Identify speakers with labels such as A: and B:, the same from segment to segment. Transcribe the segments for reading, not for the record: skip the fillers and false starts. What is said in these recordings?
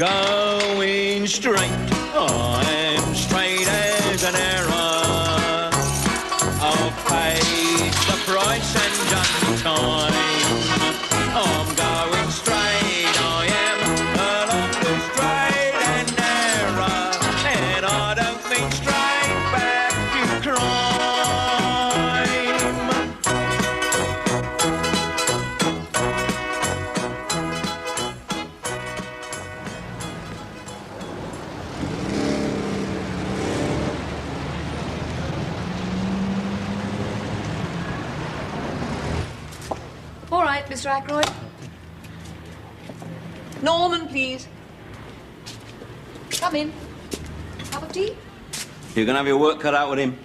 A: going straight. I'm straight as an arrow. I've paid the price and just time. I'm going straight, I am, along the straight and narrow. And I don't mean straight back to crime.
B: All right, Mr. Ackroyd. Norman, please. Come in. Cup of tea?
A: You're going to have your work cut out with him.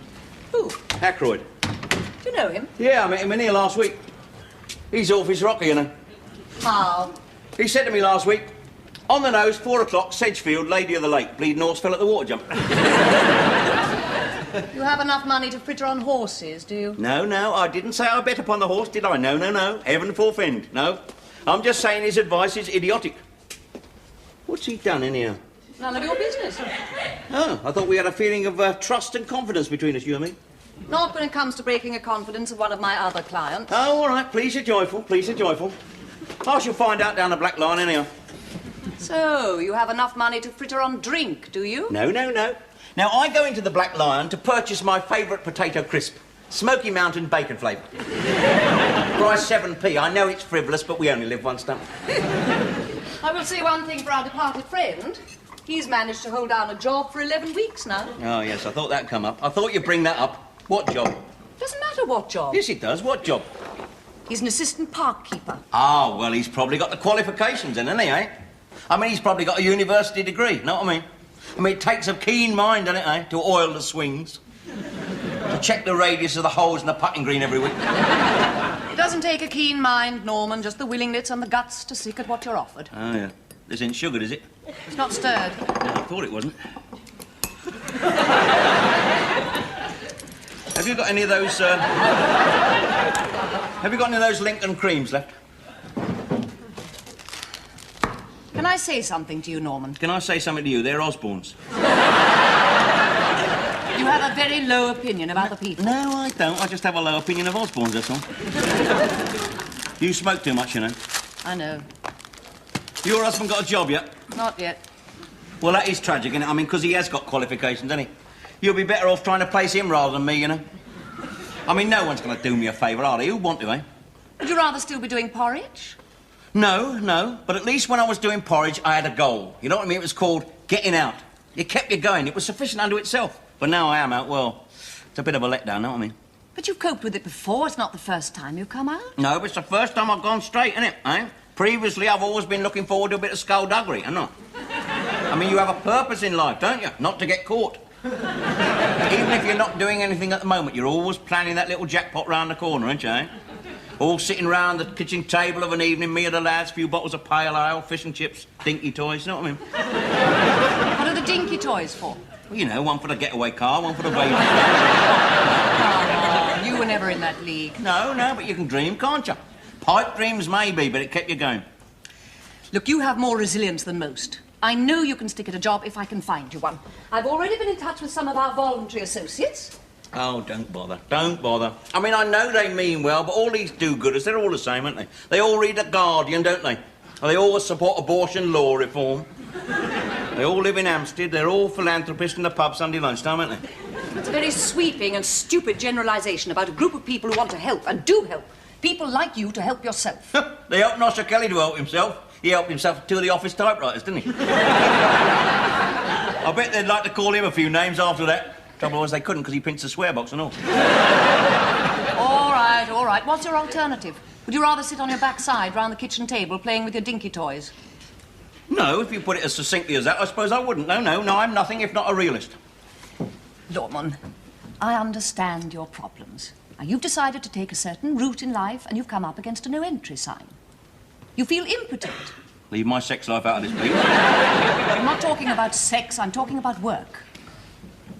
B: Who?
A: Ackroyd.
B: Do you know him?
A: Yeah, I met him in here last week. He's off his rocker, you know.
B: How?
A: He said to me last week, on the nose, 4 o'clock, Sedgefield, Lady of the Lake. Bleeding horse fell at the water jump.
B: You have enough money to fritter on horses, do you?
A: No, I didn't say I bet upon the horse, did I? No. Heaven forfend. No. I'm just saying his advice is idiotic. What's he done in here?
B: None of your business.
A: Oh, I thought we had a feeling of trust and confidence between us, you and me.
B: Not when it comes to breaking a confidence of one of my other clients.
A: Oh, all right. Please, you're joyful. Please, you're joyful. I shall find out down the Black Line anyhow.
B: So, you have enough money to fritter on drink, do you?
A: No. Now, I go into the Black Lion to purchase my favourite potato crisp. Smoky Mountain bacon flavour. Price 7p. I know it's frivolous, but we only live once, don't we?
B: I will say one thing for our departed friend. He's managed to hold down a job for 11 weeks now.
A: Oh, yes, I thought that'd come up. I thought you'd bring that up. What job?
B: Doesn't matter what job.
A: Yes, it does. What job?
B: He's an assistant park keeper.
A: Ah, well, he's probably got the qualifications then, hasn't he, eh? I mean, he's probably got a university degree, know what I mean? It takes a keen mind, doesn't it, eh, to oil the swings. To check the radius of the holes in the putting green every week.
B: It doesn't take a keen mind, Norman, just the willingness and the guts to stick at what you're offered.
A: Oh, yeah. This ain't sugared, is it?
B: It's not stirred.
A: Yeah, I thought it wasn't. Have you got any of those, Have you got any of those Lincoln creams left?
B: Can I say something to you, Norman?
A: Can I say something to you? They're Osborne's.
B: You have a very low opinion of other people.
A: No, I don't. I just have a low opinion of Osborne's, that's all. You smoke too much, you know.
B: I know.
A: Your husband got a job yet?
B: Not yet.
A: Well, that is tragic, isn't it? I mean, because he has got qualifications, hasn't he? You'll be better off trying to place him rather than me, you know. I mean, no one's going to do me a favour, are they? Who'd want to, eh?
B: Would you rather still be doing porridge?
A: No. But at least when I was doing porridge, I had a goal. You know what I mean? It was called getting out. It kept you going. It was sufficient unto itself. But now I am out, well, it's a bit of a letdown, know what I mean?
B: But you've coped with it before. It's not the first time you've come out.
A: No, but it's the first time I've gone straight, isn't it, eh? Previously, I've always been looking forward to a bit of skullduggery, haven't I? I mean, you have a purpose in life, don't you? Not to get caught. Even if you're not doing anything at the moment, you're always planning that little jackpot round the corner, aren't you, eh? All sitting round the kitchen table of an evening, me and the lads, few bottles of pale ale, fish and chips, dinky toys, you know what I mean?
B: What are the dinky toys for?
A: Well, you know, one for the getaway car, one for the baby.
B: Oh, you were never in that league.
A: No, but you can dream, can't you? Pipe dreams maybe, but it kept you going.
B: Look, you have more resilience than most. I know you can stick at a job if I can find you one. I've already been in touch with some of our voluntary associates.
A: Oh, don't bother. I mean, I know they mean well, but all these do-gooders, they're all the same, aren't they? They all read The Guardian, don't they? And they all support abortion law reform. They all live in Hampstead, they're all philanthropists in the pub Sunday lunchtime, aren't they?
B: It's a very sweeping and stupid generalisation about a group of people who want to help, and do help. People like you to help yourself.
A: They helped Nosher Kelly to help himself. He helped himself with two of the office typewriters, didn't he? I bet they'd like to call him a few names after that. Trouble was they couldn't because he prints a swear box and all.
B: All right. What's your alternative? Would you rather sit on your backside round the kitchen table playing with your dinky toys?
A: No, if you put it as succinctly as that, I suppose I wouldn't. No, I'm nothing if not a realist.
B: Norman, I understand your problems. Now, you've decided to take a certain route in life and you've come up against a no-entry sign. You feel impotent.
A: Leave my sex life out of this, please.
B: I'm not talking about sex, I'm talking about work.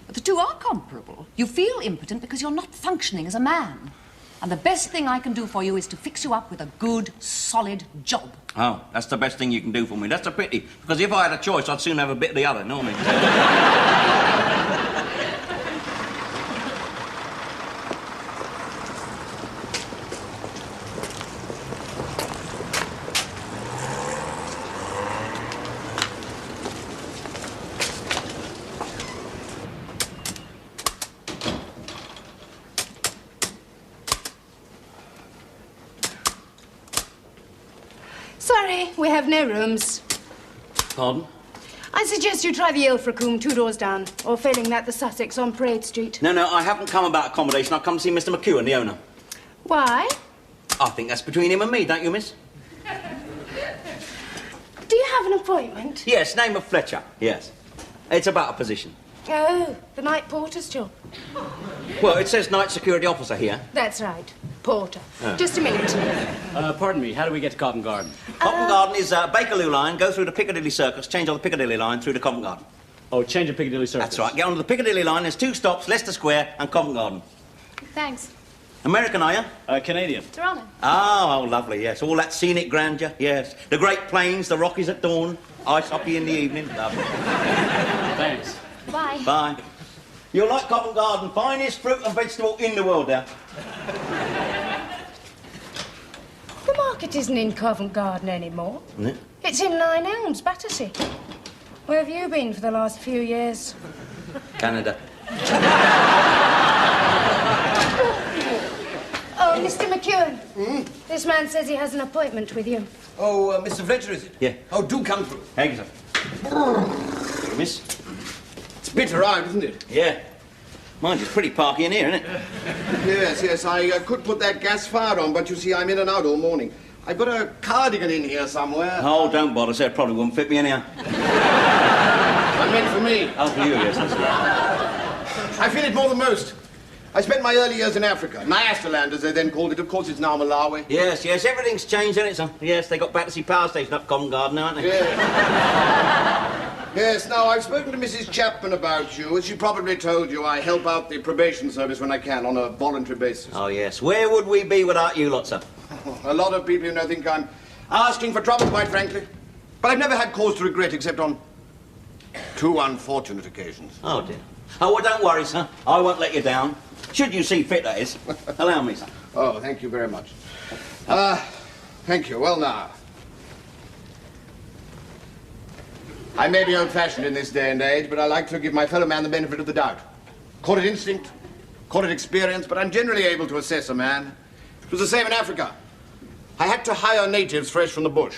B: But the two are comparable. You feel impotent because you're not functioning as a man. And the best thing I can do for you is to fix you up with a good, solid job.
A: Oh, that's the best thing you can do for me. That's a pity, because if I had a choice, I'd soon have a bit of the other, know what I mean?
C: Sorry, we have no rooms.
A: Pardon?
C: I suggest you try the Ilfracombe 2 doors down, or failing that, the Sussex on Parade Street.
A: No, I haven't come about accommodation. I've come to see Mr. McEwen, the owner.
C: Why?
A: I think that's between him and me, don't you, miss?
C: Do you have an appointment?
A: Yes, name of Fletcher, yes. It's about a position.
C: Oh, the night porter's job.
A: Well, it says night security officer here.
C: That's right, porter. Just a minute.
D: Pardon me, how do we get to Covent Garden?
A: Covent Garden is Bakerloo line, go through the Piccadilly Circus, change on the Piccadilly line through to Covent Garden.
D: Oh, change of Piccadilly Circus.
A: That's right, get onto the Piccadilly line, there's 2 stops, Leicester Square and Covent Garden.
C: Thanks.
A: American, are you?
D: Canadian.
C: Toronto.
A: Oh, lovely, yes. All that scenic grandeur, yes. The Great Plains, the Rockies at dawn, ice hockey in the evening. Lovely.
D: Thanks.
C: Bye.
A: Bye. You'll like Covent Garden, finest fruit and vegetable in the world there.
C: The market isn't in Covent Garden anymore.
A: Isn't it?
C: It's in Nine Elms, Battersea. Where have you been for the last few years?
A: Canada.
C: Oh, Mr. McEwen. This man says he has an appointment with you.
E: Oh, Mr. Fletcher, is it?
A: Yeah.
E: Oh, do come through.
A: Thank you, sir. Miss?
E: It's a bit around, isn't it?
A: Yeah. Mind you, it's pretty parky in here, isn't it?
E: Yes, I could put that gas fire on, but you see, I'm in and out all morning. I've got a cardigan in here somewhere.
A: Oh, don't bother, sir. It probably wouldn't fit me anyhow.
E: I meant for me.
A: Oh, for you, yes, that's right.
E: I feel it more than most. I spent my early years in Africa. Nyasaland, as they then called it. Of course, it's now Malawi.
A: Yes, everything's changed, hasn't it, sir? Yes, they got Battersea Power Station up Covent Garden, aren't they?
E: Yes. Yes, now, I've spoken to Mrs. Chapman about you. As she probably told you, I help out the probation service when I can on a voluntary basis.
A: Oh, yes. Where would we be without you lot, sir?
E: A lot of people, think I'm asking for trouble, quite frankly. But I've never had cause to regret, except on 2 unfortunate occasions.
A: Oh, dear. Oh, well, don't worry, sir. I won't let you down. Should you see fit, that is. Allow me, sir.
E: Oh, thank you very much. Thank you. Well, now, I may be old-fashioned in this day and age, but I like to give my fellow man the benefit of the doubt. Call it instinct, call it experience, but I'm generally able to assess a man. It was the same in Africa. I had to hire natives fresh from the bush.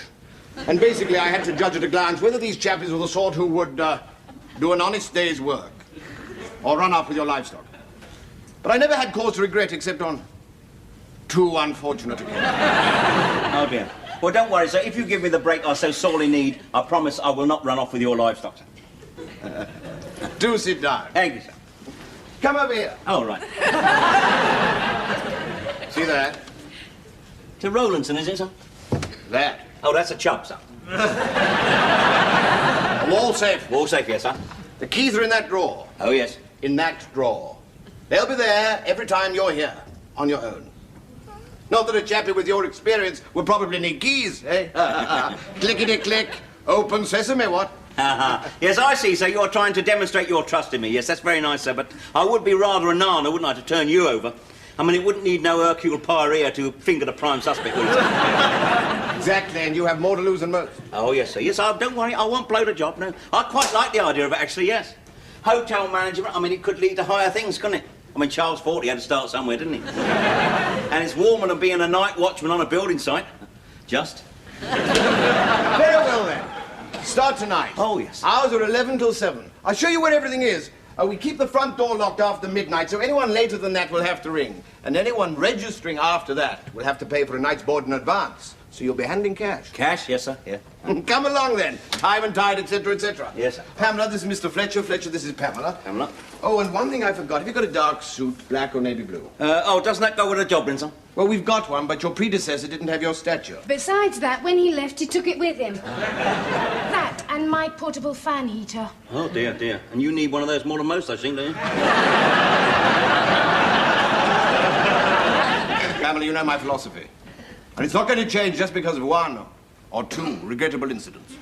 E: And basically, I had to judge at a glance whether these chappies were the sort who would do an honest day's work or run off with your livestock. But I never had cause to regret except on 2 unfortunate occasions.
A: Oh, dear. Well, don't worry, sir. If you give me the break I so sorely need, I promise I will not run off with your livestock, sir.
E: Do sit down.
A: Thank you, sir.
E: Come over here.
A: Oh, right.
E: See that?
A: To Rowlandson, is it, sir?
E: That.
A: Oh, that's a chub, sir.
E: A wall safe.
A: Wall safe, yes, sir.
E: The keys are in that drawer.
A: Oh, yes.
E: In that drawer. They'll be there every time you're here, on your own. Not that a chappie with your experience would probably need keys, eh? Clickety-click, open sesame, what?
A: Yes, I see, sir. You're trying to demonstrate your trust in me. Yes, that's very nice, sir, but I would be rather a nana, wouldn't I, to turn you over? I mean, it wouldn't need no Hercule Poirot to finger the prime suspect, would it?
E: Exactly, and you have more to lose than most.
A: Oh, yes, sir. Yes, don't worry. I won't blow the job, no. I quite like the idea of it, actually, yes. Hotel management, I mean, it could lead to higher things, couldn't it? I mean, Charles Fort, he had to start somewhere, didn't he? And it's warmer than being a night watchman on a building site. Just.
E: Very well, then. Start tonight.
A: Oh, yes.
E: Hours are 11 till 7. I'll show you where everything is. We keep the front door locked after midnight, so anyone later than that will have to ring. And anyone registering after that will have to pay for a night's board in advance. So you'll be handing cash.
A: Cash, yes, sir, yeah.
E: Come along, then. Time and tide, etc., etc.
A: Yes, sir.
E: Pamela, this is Mr. Fletcher. Fletcher, this is Pamela.
A: Pamela.
E: Oh, and one thing I forgot. Have you got a dark suit, black or navy blue?
A: Oh, doesn't that go with a job, then, sir?
E: Well, we've got one, but your predecessor didn't have your stature.
C: Besides that, when he left, he took it with him. That and my portable fan heater.
A: Oh, dear, dear. And you need one of those more than most, I think, don't you?
E: Pamela, you know my philosophy. And it's not going to change just because of one or two regrettable incidents.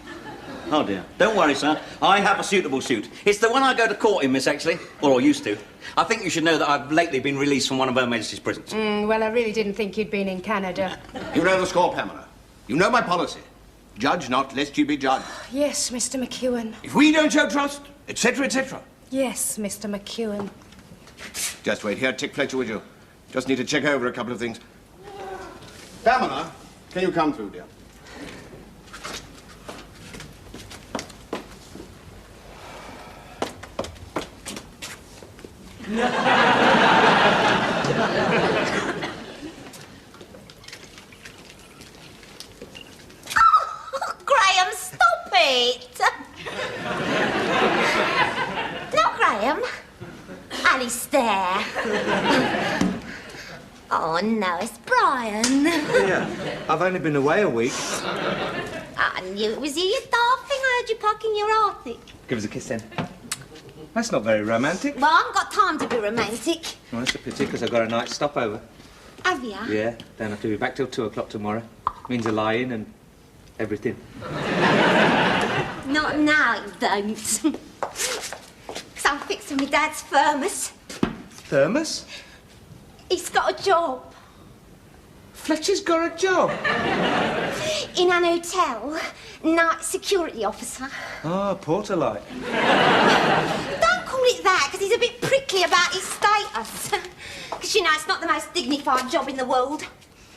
A: Oh, dear. Don't worry, son. I have a suitable suit. It's the one I go to court in, miss, actually. Or I used to. I think you should know that I've lately been released from one of Her Majesty's prisons.
C: Well, I really didn't think you'd been in Canada.
E: You know the score, Pamela. You know my policy. Judge not, lest you be judged.
C: Yes, Mr. McEwen.
E: If we don't show trust, etc., etc.
C: Yes, Mr. McEwen.
E: Just wait here, Tick Fletcher, would you? Just need to check over a couple of things. Pamela, can you come through, dear?
F: Graham, stop it! No, Graham. Alistair. Oh, no, it's Brian.
G: Yeah, I've only been away a week.
F: I knew it was you, you daft thing. I heard you pocking your Arctic.
G: Give us a kiss then. That's not very romantic.
F: Well, I haven't got time to be romantic.
G: Well, that's a pity, because I've got a night stopover.
F: Have you?
G: Yeah, don't have to be back till 2 o'clock tomorrow. Means a lie-in and everything.
F: Not now, you don't. So I'm fixing my dad's thermos.
G: Thermos?
F: He's got a job
G: Fletcher's got a job.
F: in an hotel. Night security officer.
G: Oh, porter light.
F: Don't call it that, because he's a bit prickly about his status. Because, you know, it's not the most dignified job in the world.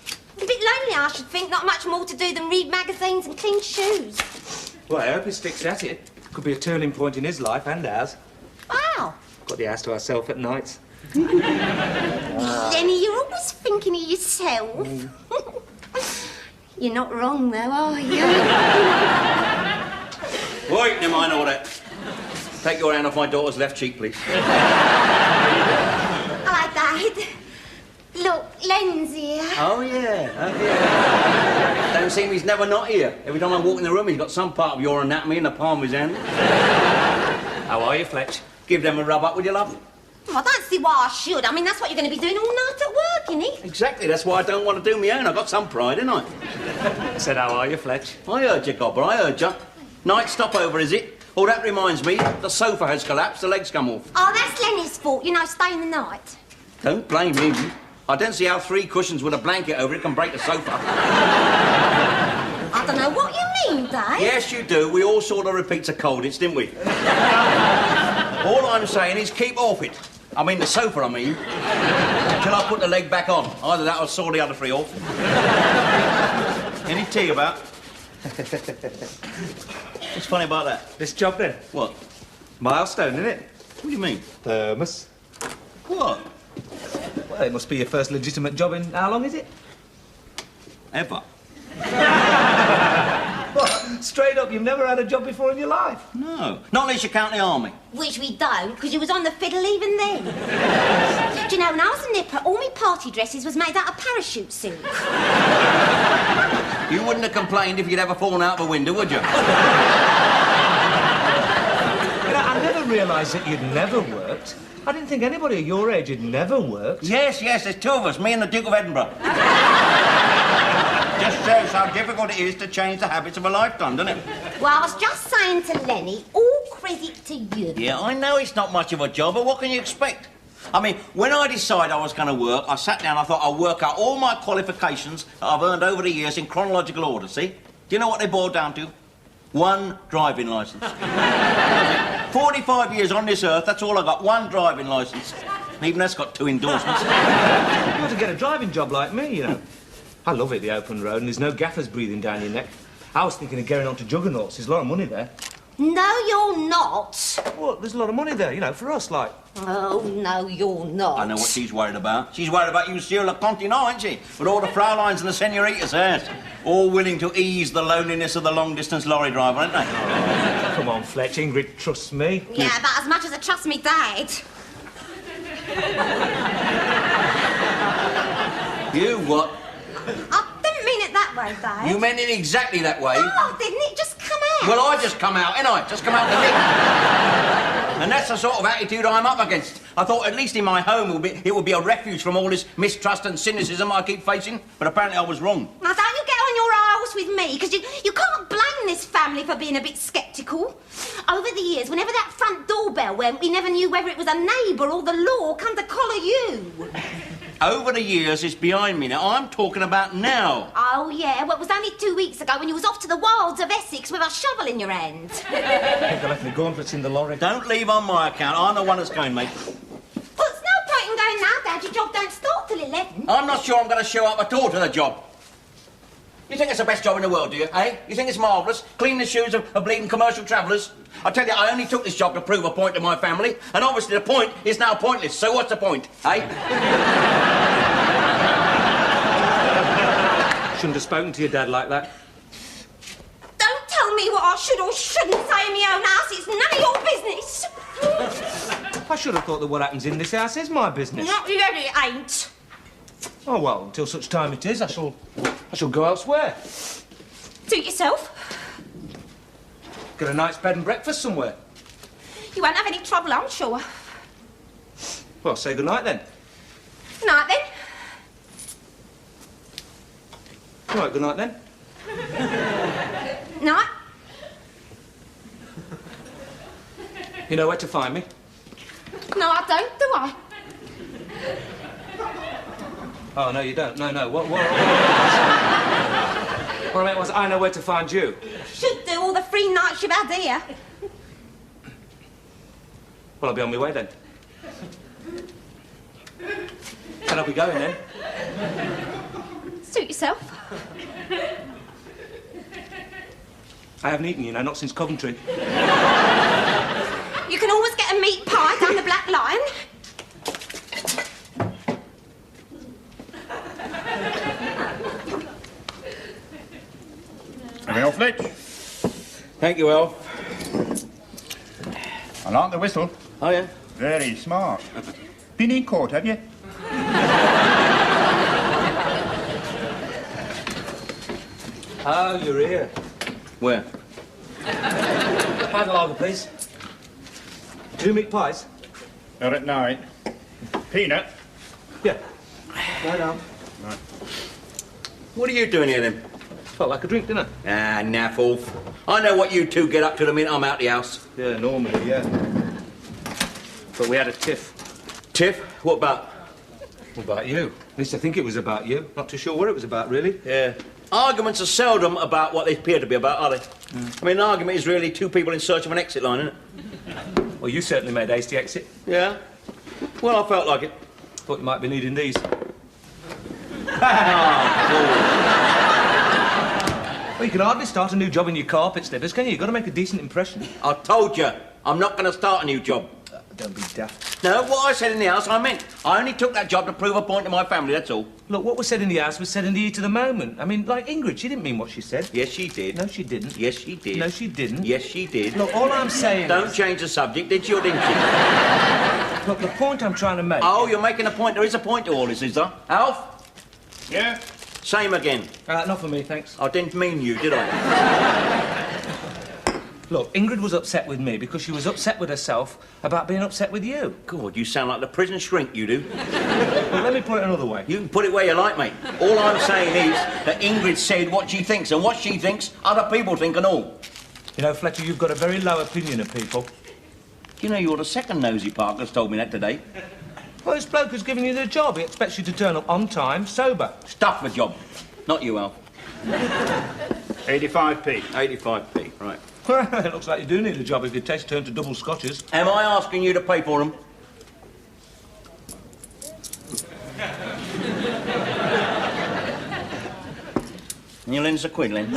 F: It's a bit lonely, I should think. Not much more to do than read magazines and clean shoes.
G: Well, I hope he sticks at it. Could be a turning point in his life and ours.
F: Wow.
G: Got the house to ourselves at nights.
F: Lenny, you're always thinking of yourself. You're not wrong, though, are you?
A: Right, never mind all that. Take your hand off my daughter's left cheek, please.
F: Hi, Dad. Look, Len's here.
A: Oh, yeah. Don't seem he's never not here. Every time I walk in the room, he's got some part of your anatomy in the palm of his hand.
G: How are you, Fletch?
A: Give them a rub up, would you, love?
F: Well, I don't see why I should. I mean, that's what you're going to be doing all night at work, innit?
A: Exactly, that's why I don't want to do my own. I've got some pride, ain't I?
G: I said, how are you, Fletch?
A: I heard you, Gobber, I heard you. Night stopover, is it? Oh, that reminds me, the sofa has collapsed, the legs come off.
F: Oh, that's Lenny's fault, you know, staying the night.
A: Don't blame him. I don't see how 3 cushions with a blanket over it can break the sofa.
F: I don't know what you mean, Dave.
A: Yes, you do. We all saw the repeats of Colditz, didn't we? All I'm saying is keep off it. I mean the sofa, I mean. Until I put the leg back on. Either that or saw the other 3 off. Any tea about? What's funny about that?
G: This job, then?
A: What?
G: Milestone, innit?
A: What do you mean?
G: Thermos.
A: What?
G: Well, it must be your first legitimate job in... How long is it?
A: Ever?
G: What? Straight up, you've never had a job before in your life?
A: No. Not unless you count the army.
F: Which we don't, because you was on the fiddle even then. Do you know, when I was a nipper, all my party dresses was made out of parachute silk.
A: You wouldn't have complained if you'd ever fallen out of a window, would you?
G: You know, I never realised that you'd never worked. I didn't think anybody of your age had never worked.
A: Yes, there's 2 of us, me and the Duke of Edinburgh. Just shows how difficult it is to change the habits of a lifetime, doesn't it?
F: Well, I was just saying to Lenny, all credit to you.
A: Yeah, I know it's not much of a job, but what can you expect? I mean, when I decided I was going to work, I sat down, I thought I'll work out all my qualifications that I've earned over the years in chronological order, see? Do you know what they boil down to? 1 driving licence. 45 years on this earth, that's all I got, 1 driving licence. Even that's got 2 endorsements.
G: You ought to get a driving job like me, you know. I love it, the open road, and there's no gaffers breathing down your neck. I was thinking of getting on to Juggernauts. There's a lot of money there.
F: No, you're not.
G: Well, there's a lot of money there, you know, for us, like...
F: Oh, no, you're not.
A: I know what she's worried about. She's worried about you, Monsieur Le Continent, isn't she? With all the Fraulines and the Senoritas, yes. All willing to ease the loneliness of the long-distance lorry driver, aren't they?
G: Oh, come on, Fletch, Ingrid, trust me.
F: Yeah, about as much as I trust me dad.
A: You what?
F: I didn't mean it that way, Dad.
A: You meant it exactly that way.
F: Oh, didn't it? Just come out.
A: Well, I just come out, ain't I? Just come out the And that's the sort of attitude I'm up against. I thought at least in my home it would be a refuge from all this mistrust and cynicism I keep facing, but apparently I was wrong.
F: Now, don't you get on your arse with me, because you can't blame this family for being a bit sceptical. Over the years, whenever that front doorbell went, we never knew whether it was a neighbour or the law come to collar you.
A: Over the years, it's behind me now. I'm talking about now.
F: Oh, yeah, well, it was only 2 weeks ago when you was off to the wilds of Essex with a shovel in your hand.
G: I think I left my gauntlets in the lorry.
A: Don't leave on my account. I'm the one that's going, mate.
F: Well, it's no point in going now, Dad. Your job don't start till 11.
A: I'm not sure I'm going to show up at all to the job. You think it's the best job in the world, do you, eh? You think it's marvellous? Clean the shoes of bleeding commercial travellers? I tell you, I only took this job to prove a point to my family, and obviously the point is now pointless, so what's the point, eh?
G: Shouldn't have spoken to your dad like that.
F: Don't tell me what I should or shouldn't say in my own house. It's none of your business.
G: I should have thought that what happens in this house is my business.
F: Not really, it ain't.
G: Oh, well, until such time it is, I shall go elsewhere.
F: Suit yourself.
G: Get a night's bed and breakfast somewhere.
F: You won't have any trouble, I'm sure.
G: Well, say good night then.
F: Night, then.
G: All right, good night then.
F: Night.
G: You know where to find me?
F: No, I don't, do I?
G: Oh, no, you don't. No. What I meant was I know where to find you.
F: Should do all the free nights you've had here.
G: Well, I'll be on my way then. And I'll be going then.
F: Suit yourself.
G: I haven't eaten, you know, not since Coventry.
F: You can always get a meat pie down the Black Lion.
E: Well, Fletch,
A: Thank you, Elf.
E: I like the whistle.
A: Oh, yeah?
E: Very smart. Been in court, have you?
G: Oh, you're here.
A: Where?
G: Have a lager, please. 2 meat pies?
E: Not at night. Peanut?
G: Yeah. No.
A: What are you doing here, then?
G: Felt like a drink, didn't
A: Ah, naff off. I know what you two get up to the minute I'm out the house.
G: I? Yeah, normally, yeah. But we had a tiff.
A: Tiff, what about?
G: What about you? At least I think it was about you. Not too sure what it was about, really.
A: Yeah. Arguments are seldom about what they appear to be about, are they? I mean, an argument is really two people in search of an exit line, isn't it?
G: Well, you certainly made hasty exit.
A: Yeah. Well, I felt like it.
G: Thought you might be needing these. Well, you can hardly start a new job in your carpet slippers, can you? You've got to make a decent impression.
A: I told you, I'm not going to start a new job.
G: Don't be daft.
A: No, what I said in the house, I meant. I only took that job to prove a point to my family, that's all.
G: Look, what was said in the house was said in the heat of the moment. I mean, like Ingrid, she didn't mean what she said.
A: Yes, she did.
G: No, she didn't.
A: Yes, she did.
G: No, she didn't.
A: Yes, she did.
G: Look, all I'm saying
A: Don't
G: is...
A: change the subject, did she or didn't she?
G: Look, the point I'm trying to make...
A: Oh, you're making a point. There is a point to all this, is there? Alf?
E: Yeah?
A: Same again.
G: Not for me, thanks.
A: I didn't mean you, did I?
G: Look, Ingrid was upset with me because she was upset with herself about being upset with you.
A: God, you sound like the prison shrink, you do.
G: Well, let me put it another way.
A: You can put it where you like, mate. All I'm saying is that Ingrid said what she thinks, and what she thinks, other people think and all.
G: You know, Fletcher, you've got a very low opinion of people.
A: You know, you're the second nosy park that's told me that today.
G: Well, this bloke who's giving you the job, he expects you to turn up on time, sober.
A: Stuff the job. Not you, Alf.
E: 85p.
A: 85p, right.
G: It looks like you do need a job if your taste turned to double scotches.
A: Am I asking you to pay for them? And you lend us a quid, Len?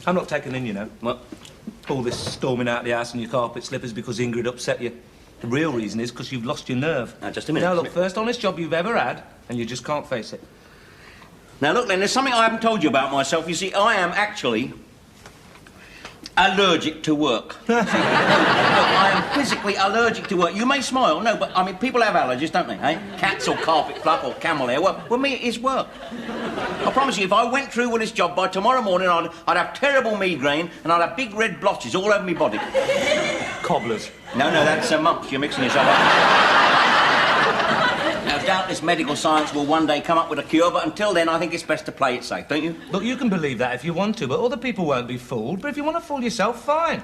G: I'm not taking in, you know.
A: What?
G: All this storming out the house in your carpet slippers because Ingrid upset you. The real reason is because you've lost your nerve.
A: Now, just a minute.
G: Now, look, first honest job you've ever had, and you just can't face it.
A: Now, look, Len, there's something I haven't told you about myself. You see, I am actually allergic to work. See, no, I am physically allergic to work. You may smile, no, but, I mean, people have allergies, don't they, eh? Cats or carpet fluff or camel hair. Well, me, it is work. I promise you, if I went through with this job, by tomorrow morning I'd have terrible migraine and I'd have big red blotches all over my body.
G: Cobblers.
A: No, that's mumps. You're mixing yourself up. Now, doubtless medical science will one day come up with a cure, but until then, I think it's best to play it safe, don't you?
G: Look, you can believe that if you want to, but other people won't be fooled. But if you want to fool yourself, fine.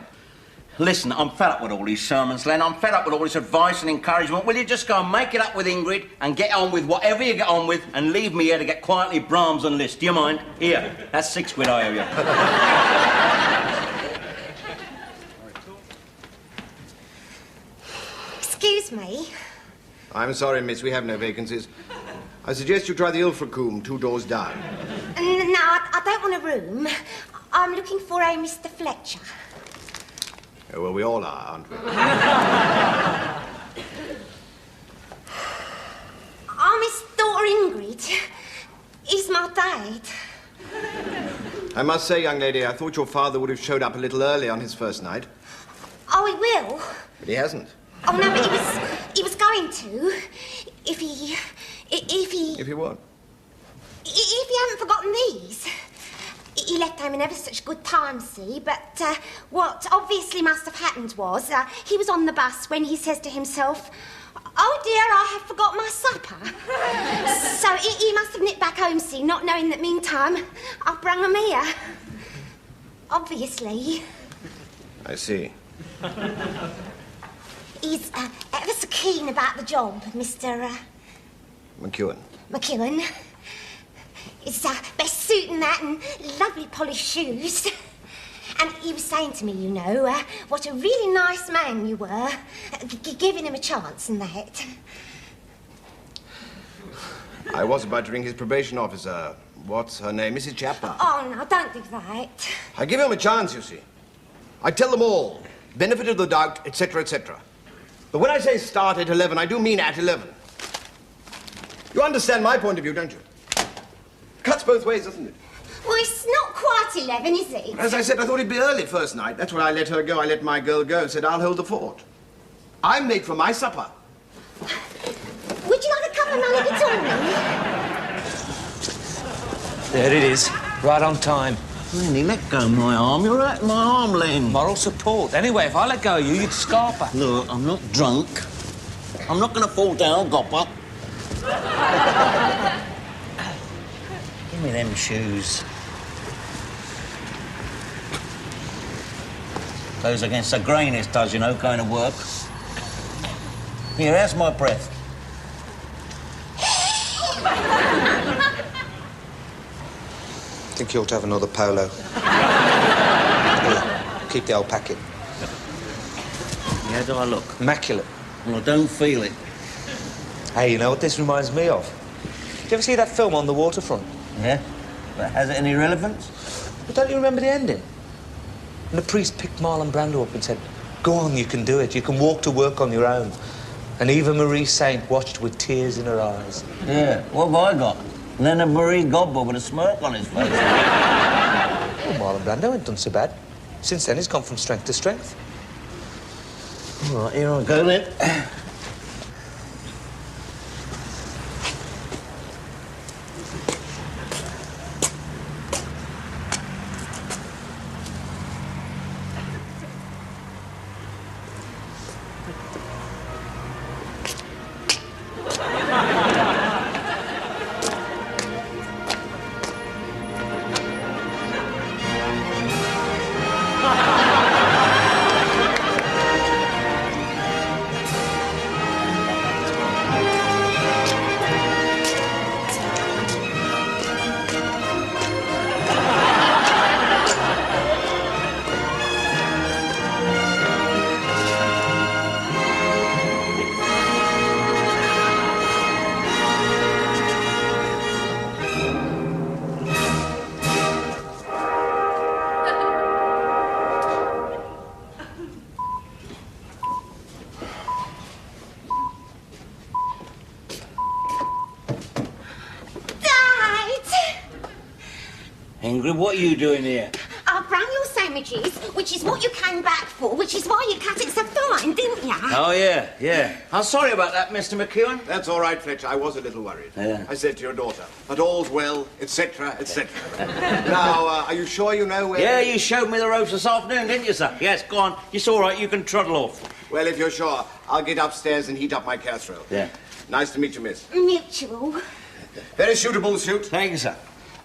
A: Listen, I'm fed up with all these sermons, Len. I'm fed up with all this advice and encouragement. Will you just go and make it up with Ingrid and get on with whatever you get on with and leave me here to get quietly Brahms and Liszt? Do you mind? Here, that's £6 I owe you.
F: Excuse me.
E: I'm sorry, miss, we have no vacancies. I suggest you try the Ilfracombe, 2 doors down.
F: No, I don't want a room. I'm looking for a Mr. Fletcher.
E: Oh, well, we all are, aren't we?
F: I'm his daughter Ingrid. He's my dad.
E: I must say, young lady, I thought your father would have showed up a little early on his first night.
F: Oh, he will?
E: But he hasn't.
F: Oh, no, but he was going to. If he
E: what?
F: If he hadn't forgotten these. He left home in ever such good time, see, but what obviously must have happened was he was on the bus when he says to himself, "Oh dear, I have forgot my supper." So he must have nipped back home, see, not knowing that meantime I've brung him here. Obviously.
E: I see.
F: He's ever so keen about the job, Mr. McEwen. It's best suit and that and lovely polished shoes. And he was saying to me, you know, what a really nice man you were, giving him a chance and that.
E: I was about to ring his probation officer. What's her name? Mrs. Chapman.
F: Oh, no, don't do that.
E: I give him a chance, you see. I tell them all. Benefit of the doubt, etc., etc. But when I say start at 11, I do mean at 11. You understand my point of view, don't you? Cuts both ways, doesn't it?
F: Well, it's not quite 11, is it?
E: As I said, I thought it'd be early first night. That's why I let her go. I let my girl go. Said, I'll hold the fort. I'm late for my supper.
F: Would you like a cup of mulligatawny?
G: There it is. Right on time.
A: Lenny, let go of my arm. You're hurting my arm, Len.
G: Moral support. Anyway, if I let go of you, you'd scarper.
A: Look, I'm not drunk. I'm not going to fall down, gopper. Give me them shoes. Goes against the grain, this does, you know, going to work. Here, how's my breath?
H: I think you ought to have another polo. Here, keep the old packet.
A: How do I look?
H: Immaculate.
A: Well, I don't feel it.
G: Hey, you know what this reminds me of? Did you ever see that film On the Waterfront?
A: Yeah? But has it any relevance?
G: But don't you remember the ending? And the priest picked Marlon Brando up and said, "Go on, you can do it. You can walk to work on your own." And Eva Marie Saint watched with tears in her eyes.
A: Yeah, what have I got? Leonard Marie Godber with a smirk on his face.
G: Well, Marlon Brando ain't done so bad. Since then, he's gone from strength to strength.
A: All right, here I go then.
F: Dad!
A: Ingrid, what are you doing here?
F: I brung your same sandwiches, which is what you came back for, which is why you cut it so fine, didn't you?
A: Oh, yeah, yeah. I'm sorry about that, Mr. McEwen.
E: That's all right, Fletch. I was a little worried.
A: Yeah.
E: I said to your daughter, but all's well, etc., etc. Now, are you sure you know where...
A: Yeah, you showed me the ropes this afternoon, didn't you, sir? Yes, go on. It's all right, you can trundle off.
E: Well, if you're sure, I'll get upstairs and heat up my casserole.
A: Yeah.
E: Nice to meet you, miss.
F: Mutual.
E: Very suitable suit.
A: Thank you, sir.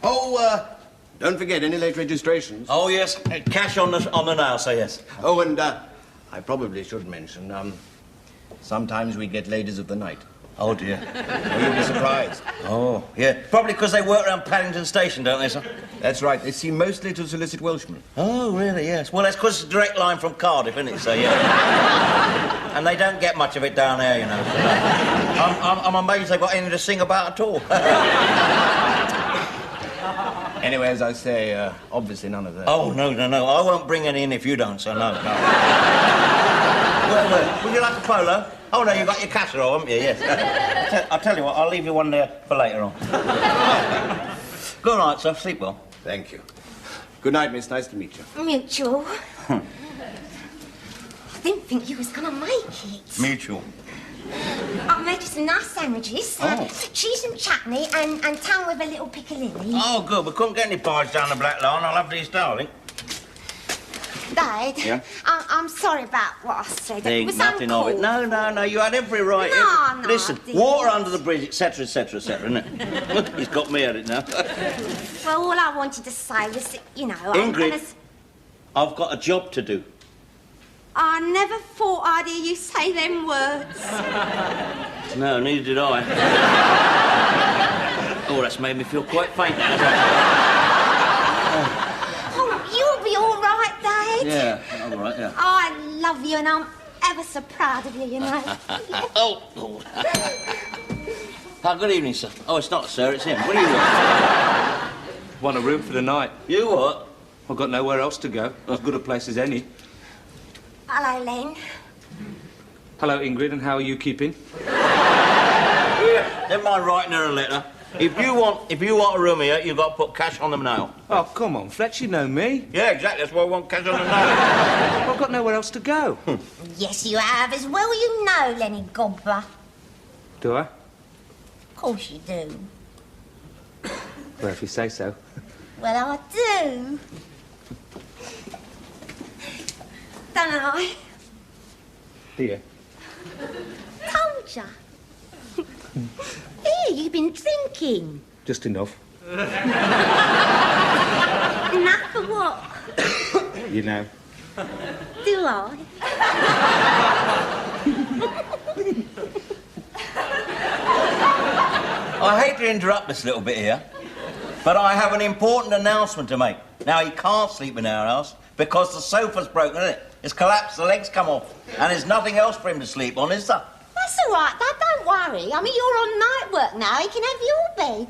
E: Oh, don't forget any late registrations.
A: Oh, yes, cash on the nail, sir, yes.
E: Oh, and, I probably should mention, sometimes we get ladies of the night.
A: Oh, dear.
E: Well, you'll be surprised.
A: Oh, yeah. Probably because they work around Paddington Station, don't they, sir?
E: That's right. They seem mostly to solicit Welshmen.
A: Oh, really, yes. Well, that's because it's a direct line from Cardiff, isn't it, sir? Yeah. And they don't get much of it down there, you know. I'm amazed they've got anything to sing about at all.
E: Anyway, as I say, obviously none of that.
A: Oh, no. I won't bring any in if you don't, sir, no. Well, would you like a polo? Oh, no, you've got your casserole, haven't you? Yes. I'll tell you what, I'll leave you one there for later on. Good night, sir. Sleep well.
E: Thank you. Good night, miss. Nice to meet you.
F: Mutual. I didn't think you was gonna make it.
A: Mutual.
F: I made you some nice sandwiches. Cheese and chutney and tongue with a little piccalilli.
A: Oh, good. We couldn't get any pies down the Black Line. I'll have these, darling.
F: Dad,
A: Yeah?
F: I'm sorry about what I said. It
A: Think
F: was
A: nothing of it.
F: uncalled.
A: No. You had every right.
F: No,
A: Listen,
F: I didn't.
A: water under the bridge, etc., isn't it? He's got me at it now.
F: Well, all I wanted to say was that, you know...
A: Ingrid, I've got a job to do.
F: I never thought I'd hear you say them words.
A: No, neither did I. Oh, that's made me feel quite faint.
F: Oh, you'll be all right, Dad.
A: Yeah, all right, yeah.
F: I love you and I'm ever so proud of you, you know.
A: Oh. Oh, good evening, sir. Oh, it's not sir, it's him. What do you want?
G: Want a room for the night?
A: You what?
G: I've got nowhere else to go. As good a place as any.
F: Hello, Len.
G: Hello, Ingrid, and how are you keeping?
A: Yeah, never mind writing her a letter. If you want a room here, you've got to put cash on the nail.
G: Oh, come on, Fletch, you know me.
A: Yeah, exactly. That's why I want cash on the nail.
G: I've got nowhere else to go.
F: Yes, you have, as well you know, Lenny Gobber.
G: Do I?
F: Of course you do.
G: Well, if you say so.
F: Well, I do. Don't I?
G: Do you?
F: Told ya. Here, you've been drinking.
G: Just enough.
F: Enough for what?
G: You know.
F: Do I?
A: I hate to interrupt this little bit here, but I have an important announcement to make. Now, he can't sleep in our house because the sofa's broken, isn't it? It's collapsed, the legs come off, and there's nothing else for him to sleep on, is there?
F: That's all right, Dad, don't worry. I mean, you're on night work now. He can have your bed.